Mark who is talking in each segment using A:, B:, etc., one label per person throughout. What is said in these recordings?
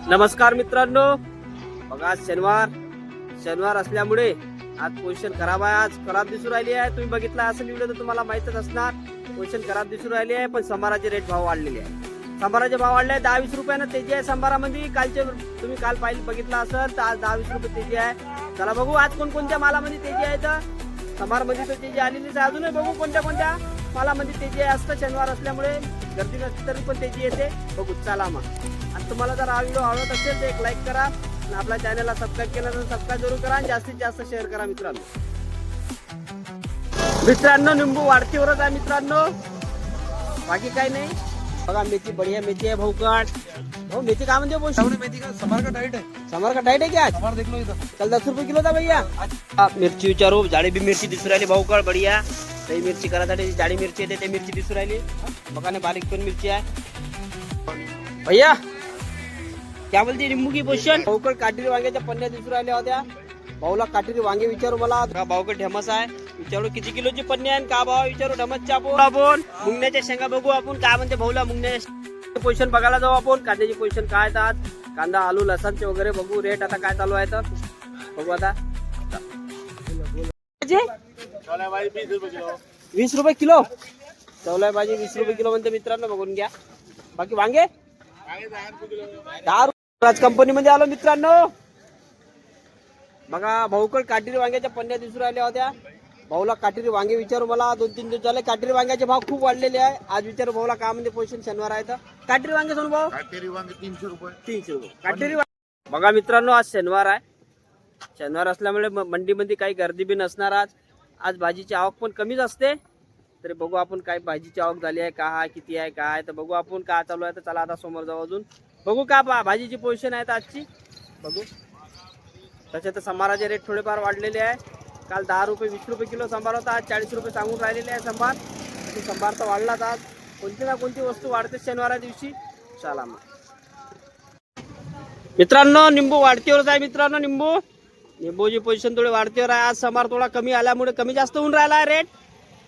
A: नमस्कार मित्रांनो, बघा आज शनिवार असल्यामुळे आज पोझिशन खराब आहे. आज खराब दिसून राहिली आहे. तुम्ही बघितला असेल व्हिडिओ तर तुम्हाला माहितच असणार. पोझिशन खराब दिसून राहिली आहे, पण संभाराचे रेट भाव वाढलेले आहे. संभाराचे भाव वाढले 10-20 रुपयानं तेजी आहे संभारामध्ये. कालचे तुम्ही काल बघितला असेल तर आज 10-20 रुपये तेजी आहे. चला बघू आज कोणत्या मालामध्ये तेजी आहे. तर संभारमध्ये तर तेजी आलेलीच आहे. अजूनही बघू कोणत्या मालामध्ये तेजी आहे. असतं शनिवार असल्यामुळे गर्दी नसली तरी पण तेजी येते. बघू चला मग. आणि तुम्हाला जर हा व्हिडिओ आवडत असेल तर एक लाईक करा आणि आपल्या चॅनलला सबस्क्राईब केलं तर सबस्क्राईब जरूर करा आणि जास्तीत जास्त शेअर करा मित्रांनो. निंबू वाढतीवरच आहे मित्रांनो, बाकी काही नाही. बघा मेथी बढिया मेथी आहे. भाऊ मेथी काय म्हणते
B: मेथी का समार का डाइट है।
A: समर का डाइट है क्या?
B: समार देख लो इधर,
A: चल 10 रुपये किलो था भैया. मिरची विचारू, जाडी बी मिरची दिसू राहिली भाऊ काळ बढिया. दही मिरची करासाठी जाडी मिरची येते ते मिरची दिसू राहिली. बघा ना बारीक पण मिरची आहे भैया. क्या बोलते निंबू की पोझिशन? भाऊकड काटेरी वांग्याच्या पन्न्या दिसू राहिल्या होत्या. भाऊला काटेरी वांगे विचारू मला. भाऊकड ढमस आहे विचारू किती किलोची पन्नी आहे का भाव विचारू. ढमसच्या आपण मुंगण्याच्या शेंगा बघू आपण काय म्हणते भाऊला. मुंगण्याच्या पोझिशन बघायला जाऊ आपण. कांद्याची पोझिशन काय तर आज कांदा आलू लसणचे वगैरे बघू. रेट आता काय चालू आहे तर बघू. आता 20 रुपये किलो चवलाय भाजी. 20 रुपये किलो म्हणते मित्रांनो, बघून घ्या. बाकी वांगे 10 रुपये. राज कंपनी मध्ये आलो मित्रांनो. बघा भाऊकड काटेरी वांग्याच्या पन्न्या दिसू राहिल्या होत्या. भाऊला काटेरी वांगे विचारू मला. 2-3 दिवस झाले काटेरी वांग्याचे भाव खूप वाढलेले आहे. आज विचारू भाऊला काय म्हणते पोझिशन. शनिवार आहे तर काटेरी वांगे सोनू भाऊ.
B: काटेरी वांगे 300 रुपये.
A: 300 रुपये काटेरी वांगे. बघा मित्रांनो आज शनिवार आहे. शनिवार असल्यामुळे मंडीमध्ये काही गर्दी बी नसणार. आज भाजीची आवक पण कमीच असते. तरी बघू आपण काय भाजीची आवक झाली आहे का किती आहे काय तर बघू आपण काय चालू आहे. तर चला आता समोर जाऊ अजून बघू का भाजीची पोझिशन आहे तर आजची बघू. तसे तर संभाराचे रेट थोडेफार वाढलेले आहे. काल 10 रुपये 20 रुपये किलो संभार होता. आज 40 रुपये सांगून राहिलेले आहे संभार. संभार तर वाढलाच. आज कोणती ना कोणती वस्तू वाढते शनिवारा दिवशी. चला मग मित्रांनो निंबू वाढतीवरच आहे मित्रांनो. निंबूची पोझिशन थोडी वाढतीवर आहे. आज संभार थोडा कमी आल्यामुळे कमी जास्त होऊन राहिला आहे रेट.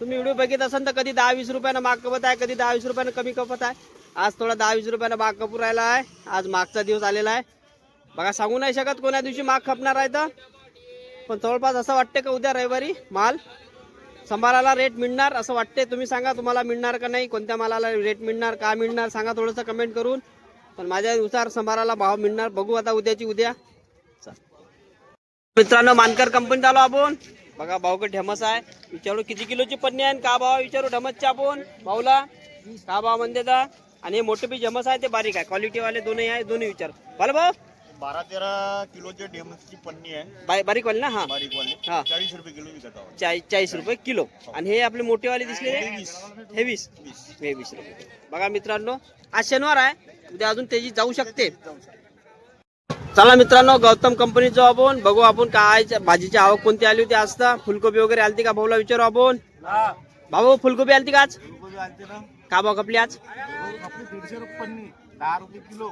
A: तुम्ही व्हिडिओ बघित असाल तर कधी 10-20 रुपयानं माग कपत आहे, कधी 10-20 रुपयानं कमी कपत आहे. आज थोडा 10-20 रुपयानं माग कपू राहिला आहे. आज मागचा दिवस आलेला आहे. बघा सांगू नाही शकत कोण्या दिवशी माग खपणार आहे तर, पण जवळपास असं वाटते का उद्या रविवारी माल संभाराला रेट मिळणार असं वाटते. तुम्ही सांगा तुम्हाला मिळणार का नाही, कोणत्या मालाला रेट मिळणार का मिळणार सांगा थोडंसं कमेंट करून. पण माझ्यानुसार संभाराला भाव मिळणार. बघू आता उद्याची उद्या. मित्रांनो मानकर कंपनीत आलो आपण. बघा भाऊकडे ढमस आहे विचारू किती किलोची पन्नी आहे का भाव विचारू. ढमसच्या आपण भाऊला का भाव म्हणते तर. आणि हे मोठे बी जमस आहे ते बारीक आहे. क्वालिटी वाले दोन्ही आहे. दोन्ही विचार बोला भाऊ.
B: 12-13 किलोची ढेमसची पन्नी आहे.
A: बारीक वाली ना. हा
B: बारीक वाली
A: हा
B: 40 रुपये किलो विकत आहोत.
A: 40 रुपये किलो. आणि हे आपले मोठे वाले दिसले हे 20 रुपये. बघा मित्रांनो आज शनिवार आहे. उद्या अजून तेजी जाऊ शकते. चला मित्रांनो गौतम कंपनीत जाऊ आपण. बघू आपण काय भाजीची आवक कोणती आली होती. आज तर फुलकोबी वगैरे आलती का भाऊला विचारू आपण. भाऊ फुलकोबी आलती का आज का भाव खपली आज.
B: 150 रुपये पन्नी 10 रुपये किलो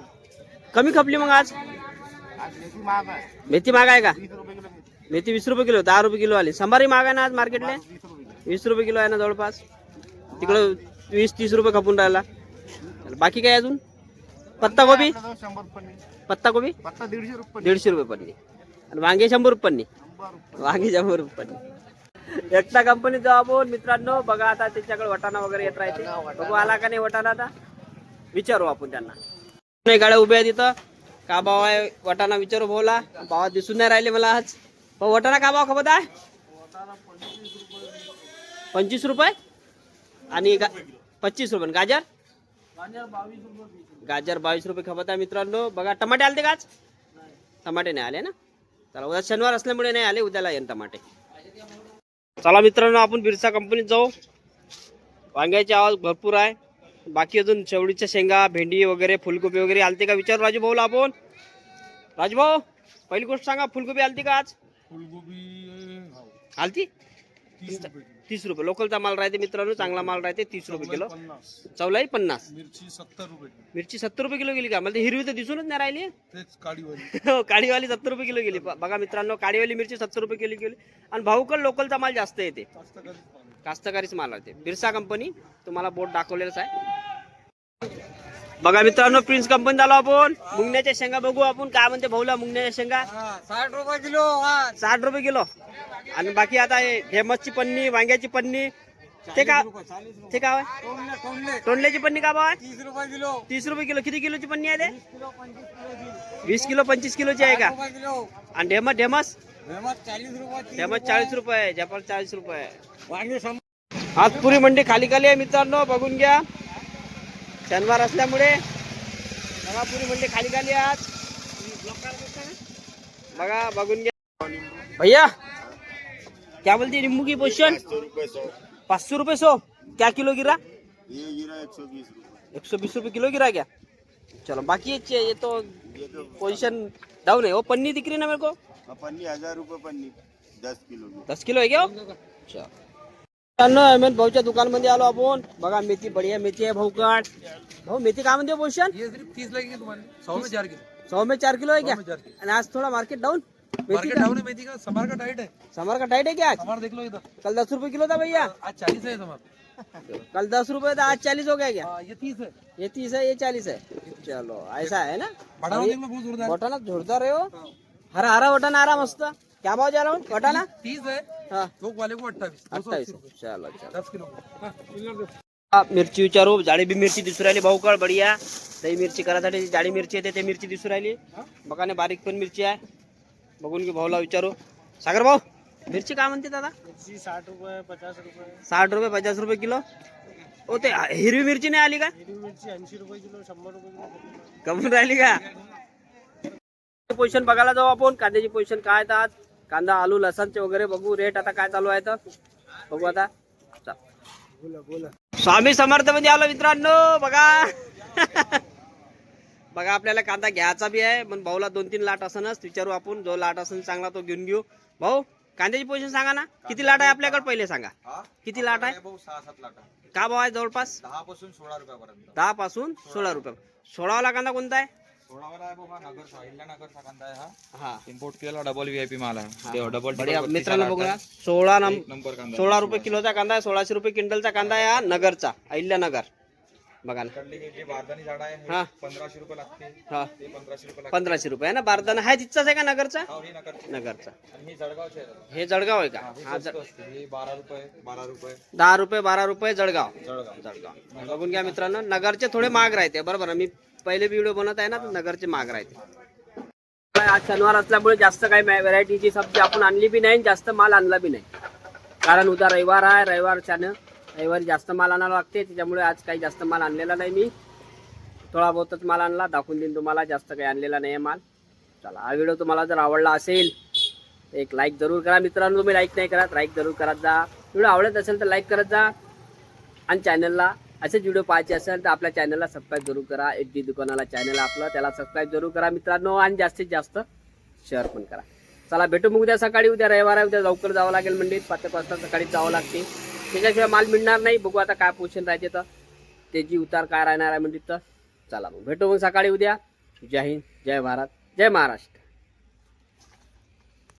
A: कमी खपली मग आज.
B: मेथी महाग आहे.
A: मेथी महाग आहे का.
B: 20 रुपये किलो
A: मेथी 20 रुपये किलो 10 रुपये किलो आली. संभारी महाग आहे ना आज मार्केटला.
B: 20 रुपये किलो.
A: 20 रुपये किलो आहे ना जवळपास. तिकडं 20-30 रुपये खपून राहिला. बाकी काय अजून. पत्ता गोबी
B: 100 पन्नी.
A: पत्ता गोबी
B: पत्ता 150 रुपये
A: 150 रुपये पन्नी. आणि वांगे 100 रुपये पन्नी. वांगे 100 रुपये पन्नी. एकटा कंपनीत जाऊ आपण मित्रांनो. बघा आता त्याच्याकडे वटाणा वगैरे येत राहते. बघू आला का नाही वटाणा. आता विचारू आपण त्यांना. नाही गाड्या उभ्या आहेत तिथं. का भाव आहे वटाणा विचारू भाऊला. भाव दिसून नाही राहिले मला आज. भाऊ वटाणा का भाव खपत आहे. 25 रुपये आणि 25 रुपये. गाजर 22 रुपये खपत आहे मित्रांनो. बघा टमाटे आलते का आज. टमाटे नाही आले ना. चला उद्या शनिवार असल्यामुळे नाही आले. उद्याला येईन टमाटे. चला मित्रांनो आपण बिरसा कंपनीत जाऊ. वांग्याची आवाज भरपूर आहे. बाकी अजून चवळीच्या शेंगा भेंडी वगैरे फुलकोबी वगैरे आलते का विचारू राजू भाऊला आपण. राजू भाऊ पहिली गोष्ट सांगा फुलकोबी आलती का आज.
B: फुलगोबी
A: आलती 30 रुपये. लोकलचा माल राहते मित्रांनो. चांगला माल राहते 30 रुपये किलो. चवलाई 50.
B: मिरची 70 रुपये.
A: मिरची 70 रुपये किलो गेली का. मला हिरवी तर दिसूनच नाही राहिली.
B: तेच काळीवाली.
A: हो काळीवाली 70 रुपये किलो गेली. बघा मित्रांनो काळीवाली मिरची 70 रुपये किलो गेली. आणि भाऊकड लोकलचा माल जास्त येते. कास्तकारीच माल राहते. बिरसा कंपनी तुम्हाला बोर्ड दाखवलेलाच आहे. बघा मित्रांनो प्रिन्स कंपनी आलो आपण. मुंगण्याच्या शेंगा बघू आपण काय म्हणते भाऊला. मुंगण्याच्या शेंगा
C: 60 रुपये किलो.
A: 60 रुपये किलो. आणि बाकी आता हे हेमसची पन्नी, वांग्याची पन्नी ते का ते काय तोंडल्याची पन्नी का भाव आहे?
C: 30 रुपये किलो.
A: 30 रुपये किलो. किती किलोची पन्नी आहे ते? 20 किलो 25 किलोची आहे का? आणि ढेमस ढेमस
C: 40 रुपये.
A: ढेमस 40 रुपये. जपाल 40 रुपये.
C: वांगे
A: आज पुरी मंडी खाली खाली आहे मित्रांनो, बघून घ्या. शनिवार असल्यामुळे बघा पुरी मंडी खाली खाली आहे आज. बघा बघून घ्या भैया. क्या बोलते नींबू की पोजीशन? 500 रुपये 100. क्या किलो गिरा?
B: ये गिरा 120 रुपये.
A: 120 रुपये किलो गिरा क्या? चलो बाकी ये तो पोजीशन डाउन है. वो पन्नी दिख रही ना मेरे को.
B: पन्नी 1000 रुपये पन्नी 10 किलो की.
A: 10 किलो आहे का? मित्रांनो भाऊच्या दुकानमध्ये आलो आपण. बघा मेथी बढिया मेथी आहे भाऊ काट. भाऊ मेथी काय म्हणते पोजीशन?
C: ये सिर्फ 30 लगेंगे तुम्हारे. 100 में 4 किलो.
A: 100 में 4 किलो है क्या?
C: 100 में 4 किलो.
A: आणि आज थोड़ा मार्केट डाउन.
C: मार्केट डाउन है मेथी का. समार का टाइट है.
A: समर का टाइट है क्या आज?
C: समार देख लो इधर.
A: कल 10 रुपए किलो था भैया.
C: आज 40 है समार.
A: कल 10 रुपए था, आज 40 हो गया क्या?
C: ये 30 है.
A: ये 30 है, ये 40 है. चलो ऐसा है ना.
C: बड़ा देख लो बहुत जोरदार.
A: वटाना जोरदार है हो. हरा हरा वटाना आ रहा मस्त. क्या भाव जा रहा हूँ वटाना?
C: 30 है.
A: हाँ
C: थोक वाले को 28.
A: 28. चलो चलो.
C: 10 किलो.
A: मिरची विचारू. जाडी बी मिरची दिसू राहिली भाऊ काळ बढिया. दही मिरची करासाठी जाडी मिरची येते ते मिरची दिसू राहिली. बघा ना बारीक पण मिरची आहे. बघून की भाऊला विचारू. सागर भाऊ मिरची काय म्हणते दादा?
C: 60 रुपये 50 रुपये.
A: 60 रुपये 50 रुपये किलो. ओ ते हिरवी मिरची नाही आली का?
C: हिरवी मिरची 80 रुपये किलो. 100 रुपये किलो.
A: कमून राहिली का? पोझिशन बघायला जाऊ आपण. कांद्याची पोझिशन काय आहे आज. कांदा आलू लसणचे वगैरे बघू. रेट आता काय चालू आहे तर बघू आता. स्वामी समर्थ मध्ये आलो मित्रांनो. बघा बघा आपल्याला कांदा घ्यायचा बी आहे. पण भाऊला 2-3 लाट असनच विचारू आपण. जो लाट असन चांगला तो घेऊन घेऊ. भाऊ कांद्याची पोझिशन सांगा ना. किती लाट आहे आपल्याकडे पहिले सांगा. किती लाट आहे?
B: 6-7 लाख.
A: का भाव आहे जवळपास?
B: 10 पासून 16 रुपयापर्यंत.
A: 10 पासून 16 रुपये. 16 वाला कांदा कोणता आहे?
B: 16 वाला आहे बघा नगरचा. अहिल्यानगरचा कांदा आहे हा.
A: हा
B: इम्पोर्ट केलेला डबल व्हीआयपी माल आहे. डबल
A: बढिया मित्रांनो बघा. 16
B: नंबर कांदा.
A: 16 रुपये किलोचा कांदा आहे. 1600 रुपये क्विंटलचा कांदा आहे हा नगरचा. अहिल्यानगर बघा ना.
B: जे बारदानी झाड आहे
A: हा
B: 1500 रुपये लागते.
A: हा
B: ते 1500 रुपये लागते.
A: 1500 रुपये आहे ना. बारदाना आहे तिथचाच आहे का नगरचा?
B: हे नगरचे.
A: नगरचा.
B: आणि हे जळगावचे आहे.
A: हे जळगाव आहे का? हा
B: स्वस्त असते. हे 12 रुपये 12 रुपये
A: 10 रुपये 12 रुपये जळगाव.
B: जळगाव.
A: जळगाव बघून घ्या मित्रांनो. नगरचे थोडे महाग राहते बरोबर. मी पहिले व्हिडिओ बनवत आहे ना तर नगरचे महाग राहते. आज शनिवार असल्यामुळे जास्त काही व्हरायटीची सब्जी आपण आणली बी नाही. जास्त माल आणला बी नाही. कारण उद्या रविवार आहे. रविवारी जास्त माल आणायला लागते. त्याच्यामुळे आज काही जास्त माल आणलेला नाही मी. थोडा बहुतच माल आणला. दाखवून देईन तुम्हाला. जास्त काही आणलेला नाही आहे माल. चला हा व्हिडिओ तुम्हाला जर आवडला असेल एक लाईक जरूर करा मित्रांनो. तुम्ही लाईक नाही करत लाईक जरूर करत जा. व्हिडिओ आवडत असेल तर लाईक करत जा. आणि चॅनलला असेच व्हिडिओ पाहायचे असेल तर आपल्या चॅनलला सबस्क्राईब जरूर करा. एचडी दुकानाला चॅनल आपलं त्याला सबस्क्राईब जरूर करा मित्रांनो. आणि जास्तीत जास्त शेअर पण करा. चला भेटू मग उद्या सकाळी. उद्या रविवार आहे. उद्या लवकर जावं लागेल मंडीत. 5 वाजता सकाळी जावं लागते. त्याच्याशिवाय माल मिळणार नाही. बघू आता काय पोझिशन राहते तर त्याची उतार काय राहणार आहे मंडीत तर. चला मग भेटू मग सकाळी उद्या. जय हिंद जय भारत जय महाराष्ट्र.